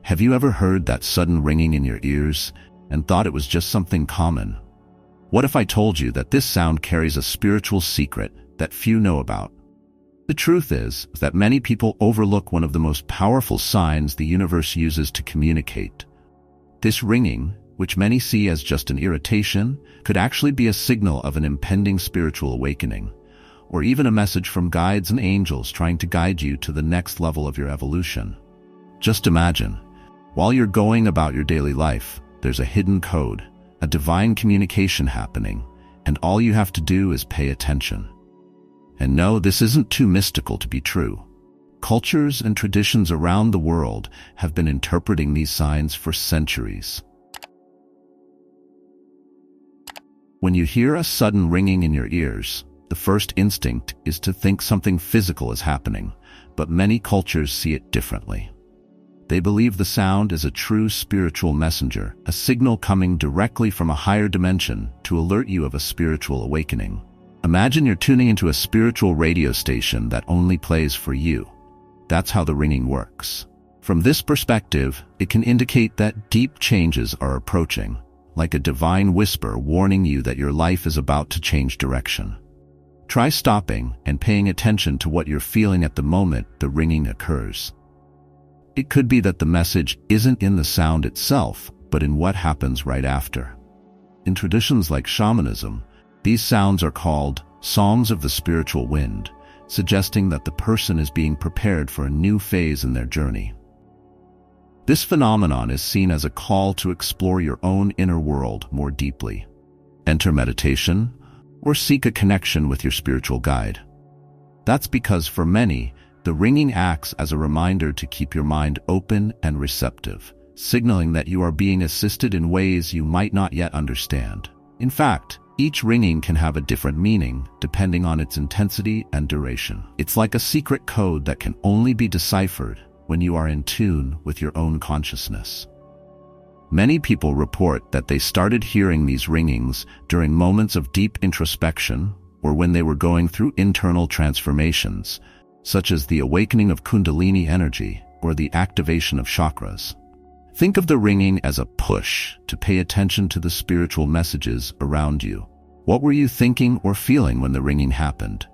Have you ever heard that sudden ringing in your ears and thought it was just something common? What if I told you that this sound carries a spiritual secret that few know about? The truth is that many people overlook one of the most powerful signs the universe uses to communicate. This ringing, which many see as just an irritation, could actually be a signal of an impending spiritual awakening, or even a message from guides and angels trying to guide you to the next level of your evolution. Just imagine, while you're going about your daily life, there's a hidden code, a divine communication happening, and all you have to do is pay attention. And no, this isn't too mystical to be true. Cultures and traditions around the world have been interpreting these signs for centuries. When you hear a sudden ringing in your ears, the first instinct is to think something physical is happening, but many cultures see it differently. They believe the sound is a true spiritual messenger, a signal coming directly from a higher dimension to alert you of a spiritual awakening. Imagine you're tuning into a spiritual radio station that only plays for you. That's how the ringing works. From this perspective, it can indicate that deep changes are approaching, like a divine whisper warning you that your life is about to change direction. Try stopping and paying attention to what you're feeling at the moment the ringing occurs. It could be that the message isn't in the sound itself, but in what happens right after. In traditions like shamanism, these sounds are called songs of the spiritual wind, suggesting that the person is being prepared for a new phase in their journey. This phenomenon is seen as a call to explore your own inner world more deeply, enter meditation, or seek a connection with your spiritual guide. That's because for many, the ringing acts as a reminder to keep your mind open and receptive, signaling that you are being assisted in ways you might not yet understand. In fact, each ringing can have a different meaning depending on its intensity and duration. It's like a secret code that can only be deciphered when you are in tune with your own consciousness. Many people report that they started hearing these ringings during moments of deep introspection or when they were going through internal transformations, such as the awakening of Kundalini Energy or the activation of chakras. Think of the ringing as a push to pay attention to the spiritual messages around you. What were you thinking or feeling when the ringing happened?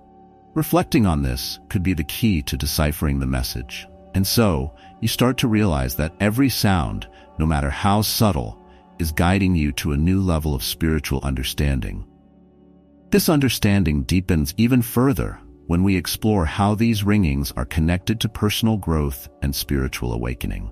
Reflecting on this could be the key to deciphering the message. And so, you start to realize that every sound, no matter how subtle, is guiding you to a new level of spiritual understanding. This understanding deepens even further when we explore how these ringings are connected to personal growth and spiritual awakening.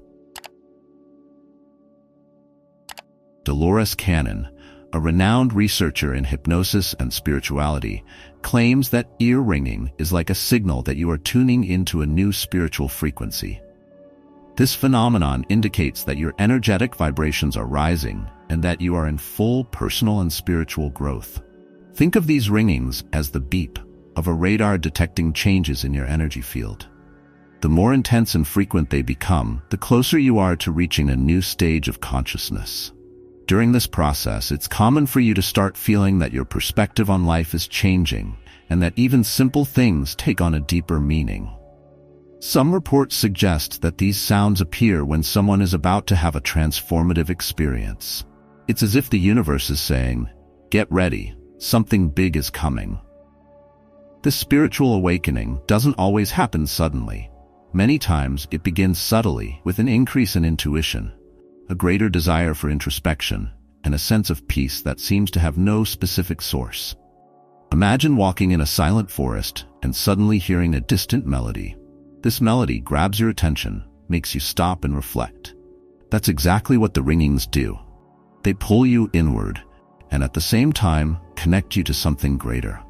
Dolores Cannon, a renowned researcher in hypnosis and spirituality, claims that ear ringing is like a signal that you are tuning into a new spiritual frequency. This phenomenon indicates that your energetic vibrations are rising and that you are in full personal and spiritual growth. Think of these ringings as the beep of a radar detecting changes in your energy field. The more intense and frequent they become, the closer you are to reaching a new stage of consciousness. During this process, it's common for you to start feeling that your perspective on life is changing and that even simple things take on a deeper meaning. Some reports suggest that these sounds appear when someone is about to have a transformative experience. It's as if the universe is saying, "Get ready, something big is coming." This spiritual awakening doesn't always happen suddenly. Many times it begins subtly with an increase in intuition, a greater desire for introspection, and a sense of peace that seems to have no specific source. Imagine walking in a silent forest and suddenly hearing a distant melody. This melody grabs your attention, makes you stop and reflect. That's exactly what the ringings do. They pull you inward, and at the same time, connect you to something greater.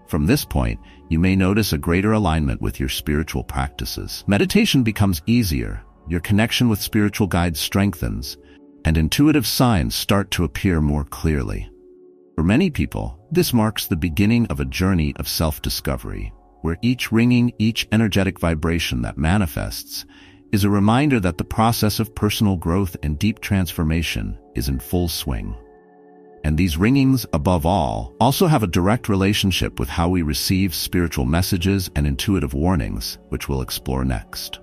From this point, you may notice a greater alignment with your spiritual practices. Meditation becomes easier, your connection with spiritual guides strengthens, and intuitive signs start to appear more clearly. For many people, this marks the beginning of a journey of self-discovery, where each ringing, each energetic vibration that manifests, is a reminder that the process of personal growth and deep transformation is in full swing. And these ringings, above all, also have a direct relationship with how we receive spiritual messages and intuitive warnings, which we'll explore next.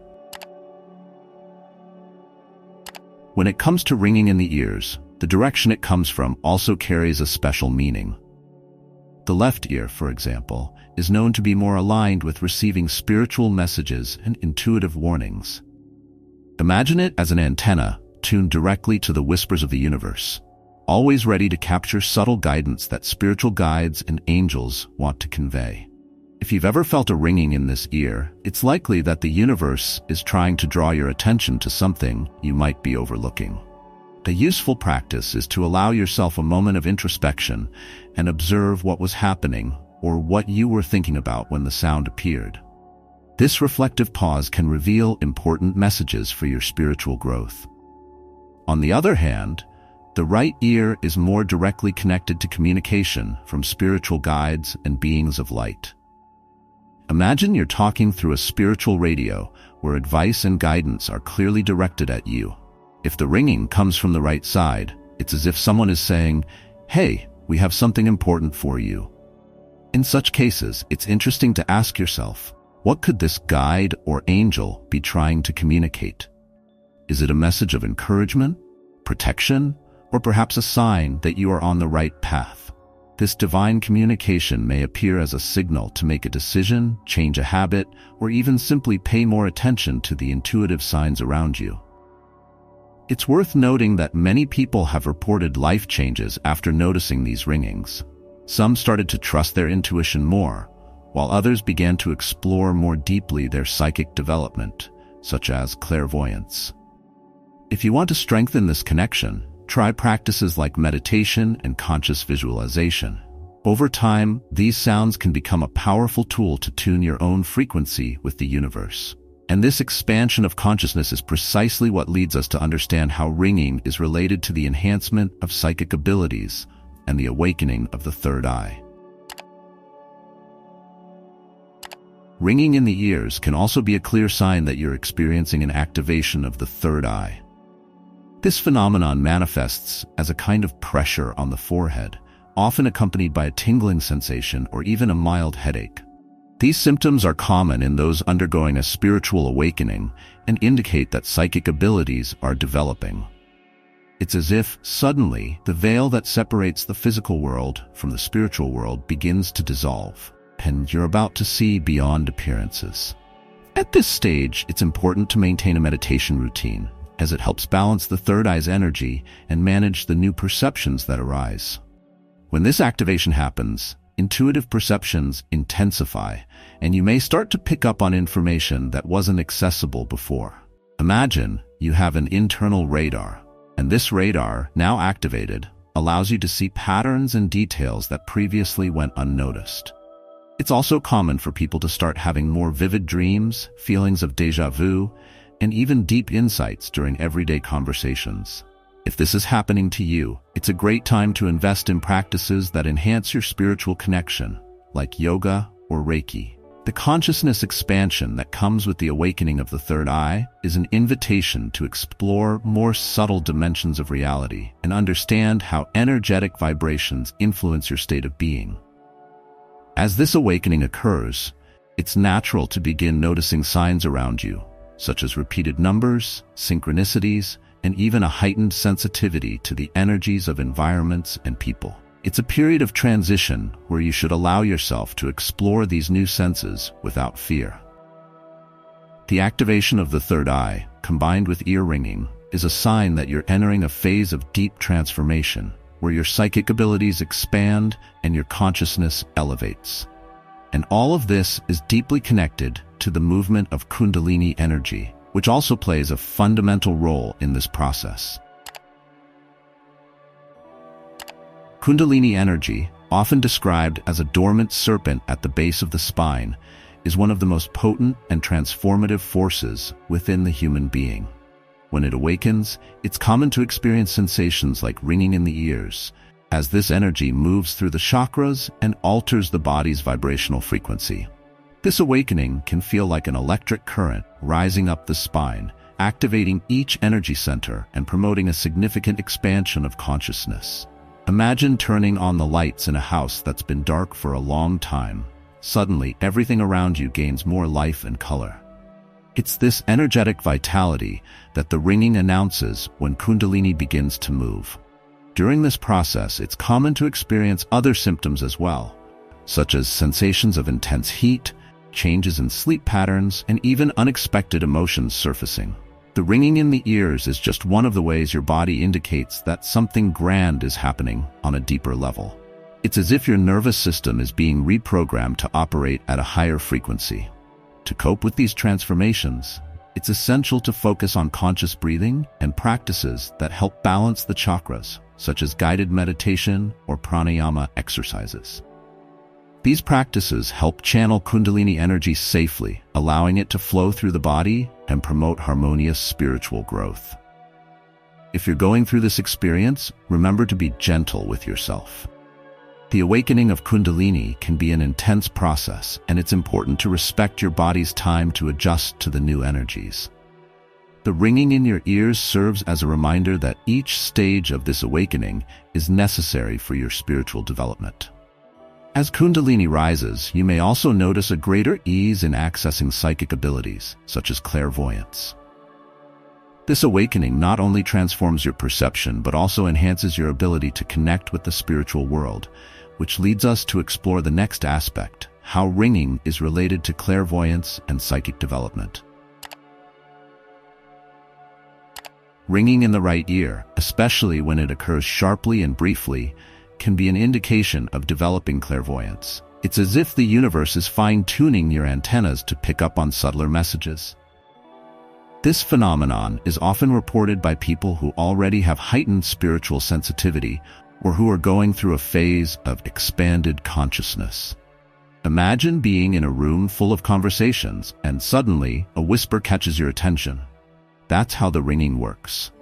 When it comes to ringing in the ears, the direction it comes from also carries a special meaning. The left ear, for example, is known to be more aligned with receiving spiritual messages and intuitive warnings. Imagine it as an antenna tuned directly to the whispers of the universe, always ready to capture subtle guidance that spiritual guides and angels want to convey. If you've ever felt a ringing in this ear, it's likely that the universe is trying to draw your attention to something you might be overlooking. A useful practice is to allow yourself a moment of introspection and observe what was happening or what you were thinking about when the sound appeared. This reflective pause can reveal important messages for your spiritual growth. On the other hand, the right ear is more directly connected to communication from spiritual guides and beings of light. Imagine you're talking through a spiritual radio where advice and guidance are clearly directed at you. If the ringing comes from the right side, it's as if someone is saying, "Hey, we have something important for you." In such cases, it's interesting to ask yourself, what could this guide or angel be trying to communicate? Is it a message of encouragement, protection, or perhaps a sign that you are on the right path? This divine communication may appear as a signal to make a decision, change a habit, or even simply pay more attention to the intuitive signs around you. It's worth noting that many people have reported life changes after noticing these ringings. Some started to trust their intuition more, while others began to explore more deeply their psychic development, such as clairvoyance. If you want to strengthen this connection, try practices like meditation and conscious visualization. Over time, these sounds can become a powerful tool to tune your own frequency with the universe. And this expansion of consciousness is precisely what leads us to understand how ringing is related to the enhancement of psychic abilities and the awakening of the third eye. Ringing in the ears can also be a clear sign that you're experiencing an activation of the third eye. This phenomenon manifests as a kind of pressure on the forehead, often accompanied by a tingling sensation or even a mild headache. These symptoms are common in those undergoing a spiritual awakening and indicate that psychic abilities are developing. It's as if, suddenly, the veil that separates the physical world from the spiritual world begins to dissolve, and you're about to see beyond appearances. At this stage, it's important to maintain a meditation routine, as it helps balance the third eye's energy and manage the new perceptions that arise. When this activation happens, intuitive perceptions intensify, and you may start to pick up on information that wasn't accessible before. Imagine you have an internal radar, and this radar, now activated, allows you to see patterns and details that previously went unnoticed. It's also common for people to start having more vivid dreams, feelings of déjà vu, and even deep insights during everyday conversations. If this is happening to you, it's a great time to invest in practices that enhance your spiritual connection, like yoga or Reiki. The consciousness expansion that comes with the awakening of the third eye is an invitation to explore more subtle dimensions of reality and understand how energetic vibrations influence your state of being. As this awakening occurs, it's natural to begin noticing signs around you, such as repeated numbers, synchronicities, and even a heightened sensitivity to the energies of environments and people. It's a period of transition where you should allow yourself to explore these new senses without fear. The activation of the third eye, combined with ear ringing, is a sign that you're entering a phase of deep transformation, where your psychic abilities expand and your consciousness elevates. And all of this is deeply connected to the movement of Kundalini Energy, which also plays a fundamental role in this process. Kundalini Energy, often described as a dormant serpent at the base of the spine, is one of the most potent and transformative forces within the human being. When it awakens, it's common to experience sensations like ringing in the ears, as this energy moves through the chakras and alters the body's vibrational frequency. This awakening can feel like an electric current rising up the spine, activating each energy center and promoting a significant expansion of consciousness. Imagine turning on the lights in a house that's been dark for a long time. Suddenly, everything around you gains more life and color. It's this energetic vitality that the ringing announces when Kundalini begins to move. During this process, it's common to experience other symptoms as well, such as sensations of intense heat, changes in sleep patterns, and even unexpected emotions surfacing. The ringing in the ears is just one of the ways your body indicates that something grand is happening on a deeper level. It's as if your nervous system is being reprogrammed to operate at a higher frequency. To cope with these transformations, it's essential to focus on conscious breathing and practices that help balance the chakras, such as guided meditation or pranayama exercises. These practices help channel Kundalini energy safely, allowing it to flow through the body and promote harmonious spiritual growth. If you're going through this experience, remember to be gentle with yourself. The awakening of Kundalini can be an intense process, and it's important to respect your body's time to adjust to the new energies. The ringing in your ears serves as a reminder that each stage of this awakening is necessary for your spiritual development. As Kundalini rises, you may also notice a greater ease in accessing psychic abilities, such as clairvoyance. This awakening not only transforms your perception, but also enhances your ability to connect with the spiritual world, which leads us to explore the next aspect, how ringing is related to clairvoyance and psychic development. Ringing in the right ear, especially when it occurs sharply and briefly, can be an indication of developing clairvoyance. It's as if the universe is fine-tuning your antennas to pick up on subtler messages. This phenomenon is often reported by people who already have heightened spiritual sensitivity or who are going through a phase of expanded consciousness. Imagine being in a room full of conversations and suddenly a whisper catches your attention. That's how the ringing works.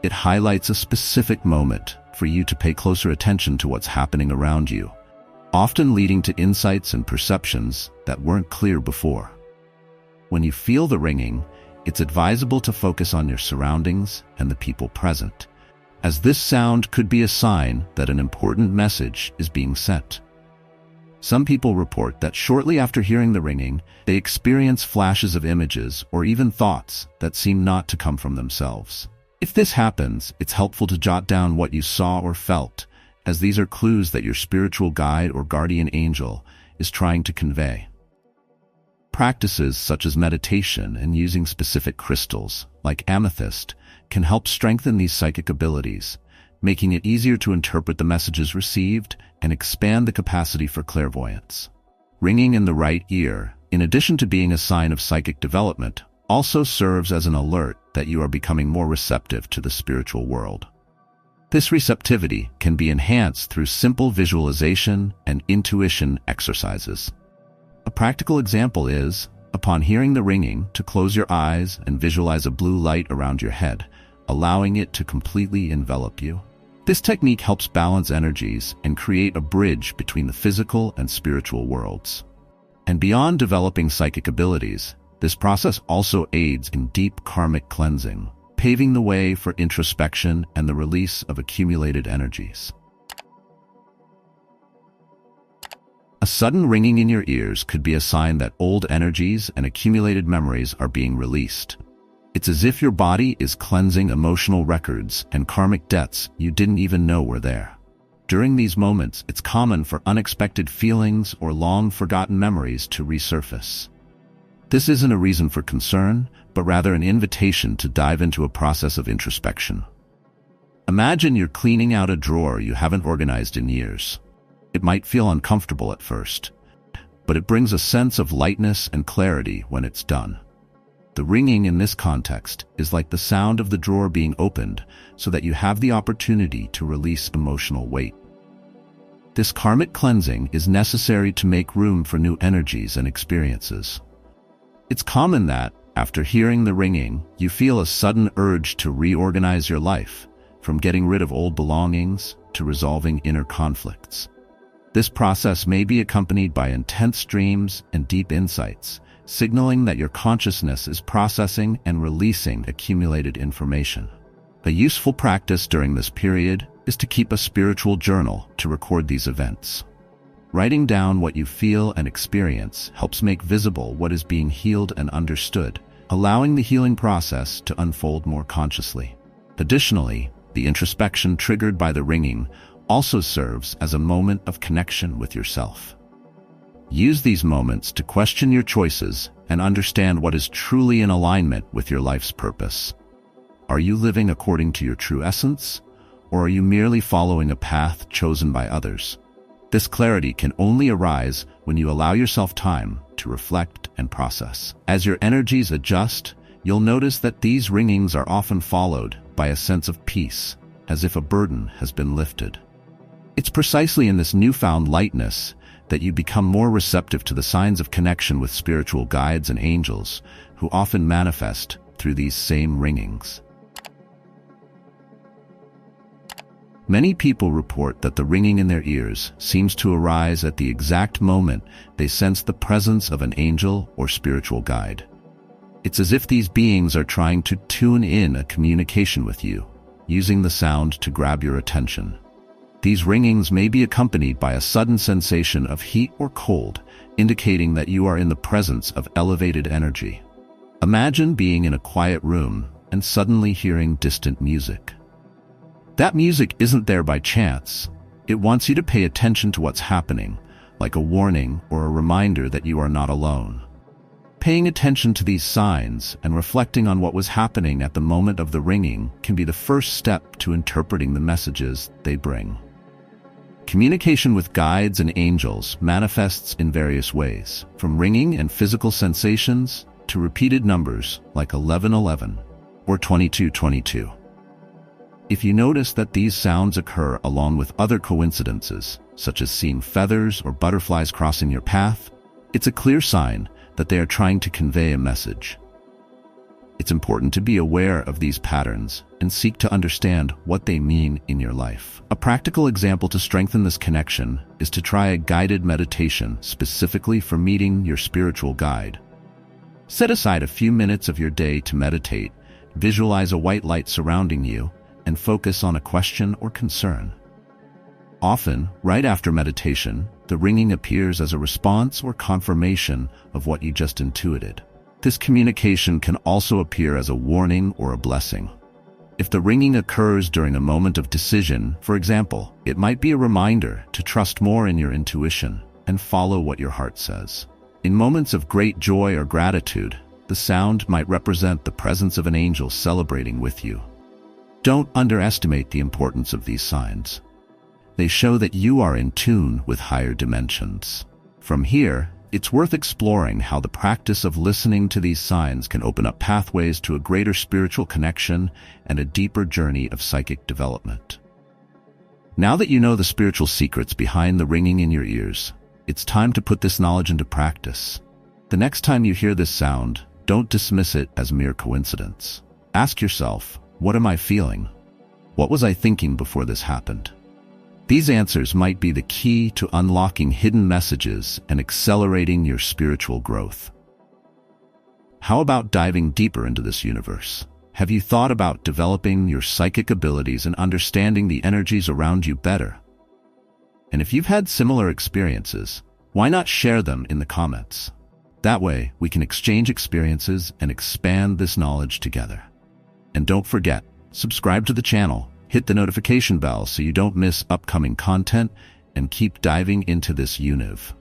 It highlights a specific moment for you to pay closer attention to what's happening around you, often leading to insights and perceptions that weren't clear before. When you feel the ringing, it's advisable to focus on your surroundings and the people present, as this sound could be a sign that an important message is being sent. Some people report that shortly after hearing the ringing, they experience flashes of images or even thoughts that seem not to come from themselves. If this happens, it's helpful to jot down what you saw or felt, as these are clues that your spiritual guide or guardian angel is trying to convey. Practices such as meditation and using specific crystals, like amethyst, can help strengthen these psychic abilities, making it easier to interpret the messages received and expand the capacity for clairvoyance. Ringing in the right ear, in addition to being a sign of psychic development, also serves as an alert that you are becoming more receptive to the spiritual world. This receptivity can be enhanced through simple visualization and intuition exercises. A practical example is, upon hearing the ringing, to close your eyes and visualize a blue light around your head, allowing it to completely envelop you. This technique helps balance energies and create a bridge between the physical and spiritual worlds. And beyond developing psychic abilities, this process also aids in deep karmic cleansing, paving the way for introspection and the release of accumulated energies. A sudden ringing in your ears could be a sign that old energies and accumulated memories are being released. It's as if your body is cleansing emotional records and karmic debts you didn't even know were there. During these moments, it's common for unexpected feelings or long-forgotten memories to resurface. This isn't a reason for concern, but rather an invitation to dive into a process of introspection. Imagine you're cleaning out a drawer you haven't organized in years. It might feel uncomfortable at first, but it brings a sense of lightness and clarity when it's done. The ringing in this context is like the sound of the drawer being opened so that you have the opportunity to release emotional weight. This karmic cleansing is necessary to make room for new energies and experiences. It's common that, after hearing the ringing, you feel a sudden urge to reorganize your life, from getting rid of old belongings to resolving inner conflicts. This process may be accompanied by intense dreams and deep insights, signaling that your consciousness is processing and releasing accumulated information. A useful practice during this period is to keep a spiritual journal to record these events. Writing down what you feel and experience helps make visible what is being healed and understood, allowing the healing process to unfold more consciously. Additionally, the introspection triggered by the ringing also serves as a moment of connection with yourself. Use these moments to question your choices and understand what is truly in alignment with your life's purpose. Are you living according to your true essence, or are you merely following a path chosen by others? This clarity can only arise when you allow yourself time to reflect and process. As your energies adjust, you'll notice that these ringings are often followed by a sense of peace, as if a burden has been lifted. It's precisely in this newfound lightness that you become more receptive to the signs of connection with spiritual guides and angels, who often manifest through these same ringings. Many people report that the ringing in their ears seems to arise at the exact moment they sense the presence of an angel or spiritual guide. It's as if these beings are trying to tune in a communication with you, using the sound to grab your attention. These ringings may be accompanied by a sudden sensation of heat or cold, indicating that you are in the presence of elevated energy. Imagine being in a quiet room and suddenly hearing distant music. That music isn't there by chance. It wants you to pay attention to what's happening, like a warning or a reminder that you are not alone. Paying attention to these signs and reflecting on what was happening at the moment of the ringing can be the first step to interpreting the messages they bring. Communication with guides and angels manifests in various ways, from ringing and physical sensations to repeated numbers like 1111 or 2222. If you notice that these sounds occur along with other coincidences, such as seeing feathers or butterflies crossing your path, it's a clear sign that they are trying to convey a message. It's important to be aware of these patterns and seek to understand what they mean in your life. A practical example to strengthen this connection is to try a guided meditation specifically for meeting your spiritual guide. Set aside a few minutes of your day to meditate, visualize a white light surrounding you, and focus on a question or concern. Often, right after meditation, the ringing appears as a response or confirmation of what you just intuited. This communication can also appear as a warning or a blessing. If the ringing occurs during a moment of decision, for example, it might be a reminder to trust more in your intuition and follow what your heart says. In moments of great joy or gratitude, the sound might represent the presence of an angel celebrating with you. Don't underestimate the importance of these signs. They show that you are in tune with higher dimensions. From here, it's worth exploring how the practice of listening to these signs can open up pathways to a greater spiritual connection and a deeper journey of psychic development. Now that you know the spiritual secrets behind the ringing in your ears, it's time to put this knowledge into practice. The next time you hear this sound, don't dismiss it as mere coincidence. Ask yourself, what am I feeling? What was I thinking before this happened? These answers might be the key to unlocking hidden messages and accelerating your spiritual growth. How about diving deeper into this universe? Have you thought about developing your psychic abilities and understanding the energies around you better? And if you've had similar experiences, why not share them in the comments? That way, we can exchange experiences and expand this knowledge together. And don't forget, subscribe to the channel, hit the notification bell so you don't miss upcoming content, and keep diving into this universe.